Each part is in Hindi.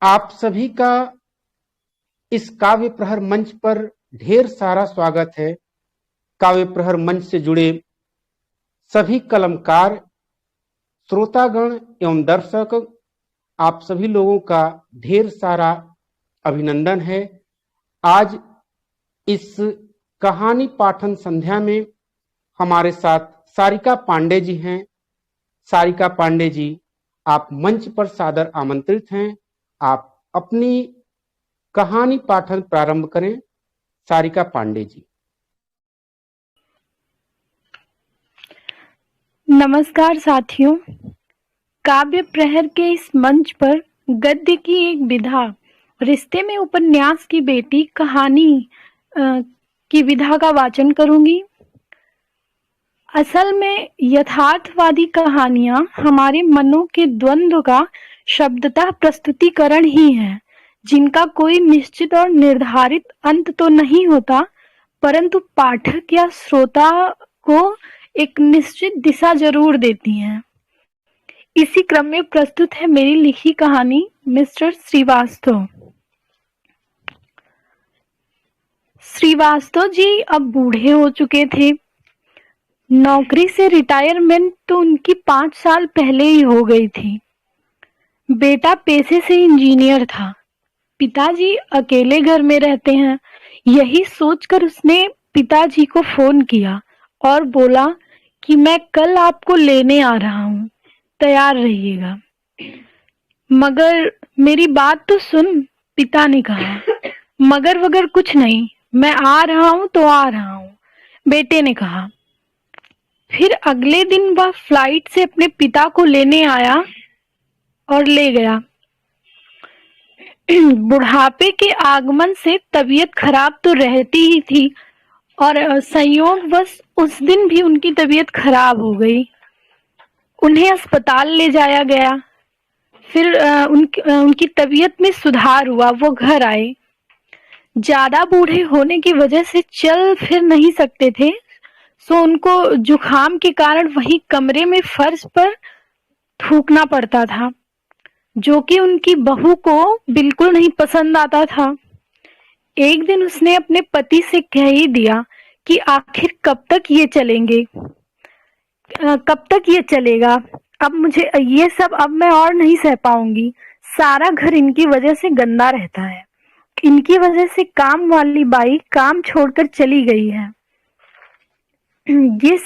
आप सभी का इस काव्य प्रहर मंच पर ढेर सारा स्वागत है। काव्य प्रहर मंच से जुड़े सभी कलमकार, श्रोतागण एवं दर्शक, आप सभी लोगों का ढेर सारा अभिनंदन है। आज इस कहानी पाठन संध्या में हमारे साथ सारिका पांडे जी हैं। सारिका पांडे जी, आप मंच पर सादर आमंत्रित हैं। आप अपनी कहानी पाठन प्रारंभ करें। सारिका पांडे जी। नमस्कार साथियों, काव्य प्रहर के इस मंच पर गद्य की एक विधा, रिश्ते में उपन्यास की बेटी कहानी की विधा का वाचन करूंगी। असल में यथार्थवादी कहानियां हमारे मनों के द्वंद्व का शब्दतः प्रस्तुतिकरण ही है, जिनका कोई निश्चित और निर्धारित अंत तो नहीं होता, परंतु पाठक या श्रोता को एक निश्चित दिशा जरूर देती हैं। इसी क्रम में प्रस्तुत है मेरी लिखी कहानी मिस्टर श्रीवास्तव। श्रीवास्तव जी अब बूढ़े हो चुके थे। नौकरी से रिटायरमेंट तो उनकी 5 साल पहले ही हो गई थी। बेटा पेशे से इंजीनियर था। पिताजी अकेले घर में रहते हैं। यही सोचकर उसने पिताजी को फोन किया और बोला कि मैं कल आपको लेने आ रहा हूँ, तैयार रहिएगा। मगर मेरी बात तो सुन, पिता ने कहा। मगर वगर कुछ नहीं, मैं आ रहा हूँ तो आ रहा हूँ, बेटे ने कहा। फिर अगले दिन वह फ्लाइट से अपने पिता को लेने आया और ले गया। बुढ़ापे के आगमन से तबीयत खराब तो रहती ही थी और संयोगवश उस दिन भी उनकी तबीयत खराब हो गई। उन्हें अस्पताल ले जाया गया। फिर उनकी तबीयत में सुधार हुआ। वो घर आए। ज्यादा बूढ़े होने की वजह से चल फिर नहीं सकते थे, सो उनको जुखाम के कारण वही कमरे में फर्श पर थूकना पड़ता था, जो कि उनकी बहू को बिल्कुल नहीं पसंद आता था। एक दिन उसने अपने पति से कह ही दिया कि आखिर कब तक ये चलेंगे, कब तक ये चलेगा। अब मुझे ये सब अब मैं और नहीं सह पाऊंगी। सारा घर इनकी वजह से गंदा रहता है। इनकी वजह से काम वाली बाई काम छोड़कर चली गई है। ये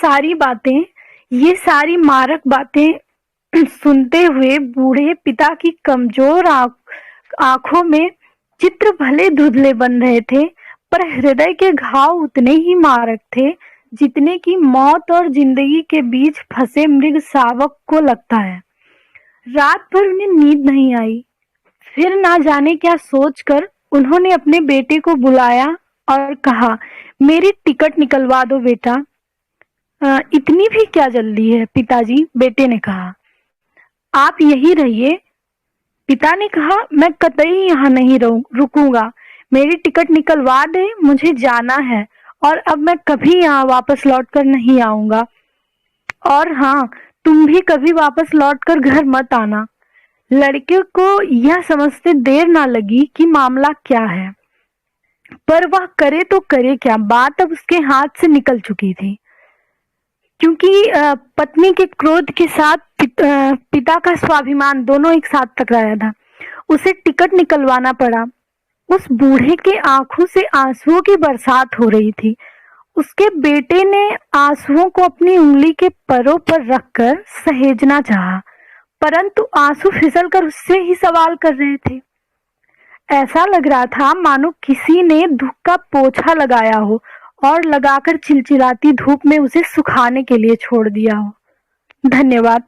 सारी मारक बातें सुनते हुए बूढ़े पिता की कमजोर आंखों में चित्र भले धुंधले बन रहे थे, पर हृदय के घाव उतने ही मारक थे जितने की मौत और जिंदगी के बीच फंसे मृग शावक को लगता है। रात भर उन्हें नींद नहीं आई। फिर ना जाने क्या सोचकर उन्होंने अपने बेटे को बुलाया और कहा, मेरी टिकट निकलवा दो बेटा। इतनी भी क्या जल्दी है पिताजी, बेटे ने कहा। आप यही रहिए। पिता ने कहा, मैं कतई यहाँ नहीं रुकूंगा। मेरी टिकट निकलवा दे, मुझे जाना है और अब मैं कभी यहाँ वापस लौटकर नहीं आऊंगा। और हाँ, तुम भी कभी वापस लौटकर घर मत आना। लड़के को यह समझते देर ना लगी कि मामला क्या है, पर वह करे तो करे क्या। बात अब उसके हाथ से निकल चुकी थी, क्योंकि पत्नी के क्रोध के साथ पिता का स्वाभिमान दोनों एक साथ टकराया था। उसे टिकट निकलवाना पड़ा। उस बूढ़े के आंखों से आंसुओं की बरसात हो रही थी। उसके बेटे ने आंसुओं को अपनी उंगली के परों पर रखकर सहेजना चाहा, परंतु आंसू फिसलकर उससे ही सवाल कर रहे थे। ऐसा लग रहा था मानो किसी ने दुख का पोछा लगाया हो और लगाकर चिलचिलाती धूप में उसे सुखाने के लिए छोड़ दिया हो। धन्यवाद।